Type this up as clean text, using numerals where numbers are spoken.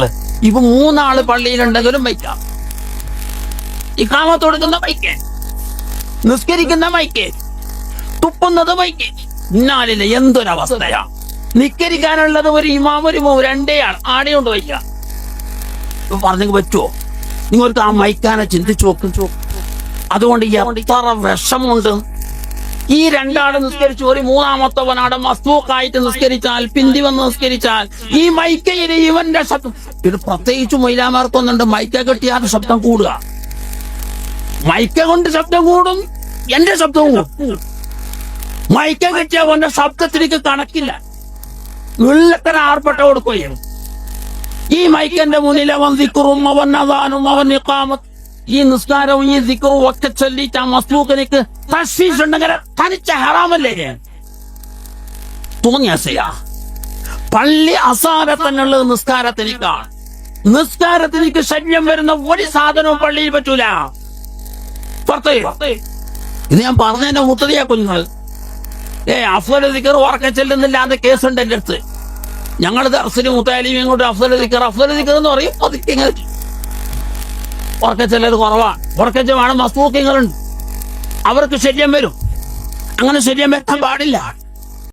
ഇപ്പൊ മൂന്നാള് പള്ളിയിലുണ്ടെങ്കിലും വയ്ക്കാം. ഇഖാമത്ത് കൊടുക്കുന്ന വയ്ക്കേ, നിസ്കരിക്കുന്ന വയ്ക്കേ, തുപ്പുന്നത് വയ്ക്കേ. ഇന്നാലില്ല, എന്തൊരവസ്ഥയാ. നിസ്കരിക്കാനുള്ളത് ഒരു ഇമാം ഒരു രണ്ടേയാണ്, ആടെയുണ്ട് വയ്ക്കാം. പറഞ്ഞെങ്കിൽ പറ്റുമോ? നിങ്ങൾക്ക് ആ മൈക്കാനെ ചിന്തിച്ചു നോക്കും. അതുകൊണ്ട് എത്ര വിഷമുണ്ട്. ഈ രണ്ടാള് നിസ്കരിച്ചു, ഒരു മൂന്നാമത്തവനാടെ മസ്തൂക്കായിട്ട് നിസ്കരിച്ചാൽ, പിന്തി വന്ന് നിസ്കരിച്ചാൽ, ഈ മൈക്കയിൽ ഇവന്റെ ശബ്ദം. ഇത് പ്രത്യേകിച്ച് മൈലാമാർക്കൊന്നുണ്ട്, മൈക്ക കെട്ടിയാൽ ശബ്ദം കൂടുക. മൈക്ക കൊണ്ട് ശബ്ദം കൂടും, എന്റെ ശബ്ദവും കൂടും. മൈക്ക കെട്ടിയ അവന്റെ ശബ്ദത്തിലേക്ക് കണക്കില്ല. വെള്ളത്തര ആർപ്പെട്ട കൊടുക്കുകയും ഈ മൈക്കന്റെ മുന്നിൽ അവൻ ദിക്റും അവൻ അദാനും അവൻ ഇഖാമത്ത്, ഈ നിസ്കാരവും ഈ ദിക്റും ഒക്കെ ചൊല്ലിയിട്ട് ആ മസ്ലൂക്കിലേക്ക് തശ്വീഷ് ഉണ്ടെങ്കിൽ തനിച്ച ഹറാമല്ലേ? തോന്നിയാസയാ. പള്ളി അസാരത്തിനുള്ളത് നിസ്കാരത്തിലേക്കാണ്. നിസ്കാരത്തിലേക്ക് ശല്യം വരുന്ന ഒരു സാധനവും പള്ളിയിൽ പറ്റൂല. ഇത് ഞാൻ പറഞ്ഞതിന്റെ മുത്തതിയാ കുഞ്ഞുങ്ങൾ. അഫ്സൽ ദിക്ർ ഉറക്ക ചെല്ലുന്നില്ലാതെ കേസുണ്ട് എന്റെ അടുത്ത്. ഞങ്ങൾ ദർസിന് മുത്താലിയും കൊണ്ട് അഫ്സൽ ദിക്ർ എന്ന് പറയും. ഉറക്ക ചെല്ലൽ കുറവാണ്. ഉറക്കച്ച വേണം, മസ്തൂക്കിങ്ങളുണ്ട്, അവർക്ക് ശല്യം വരും. അങ്ങനെ ശല്യം വെക്കാൻ പാടില്ല.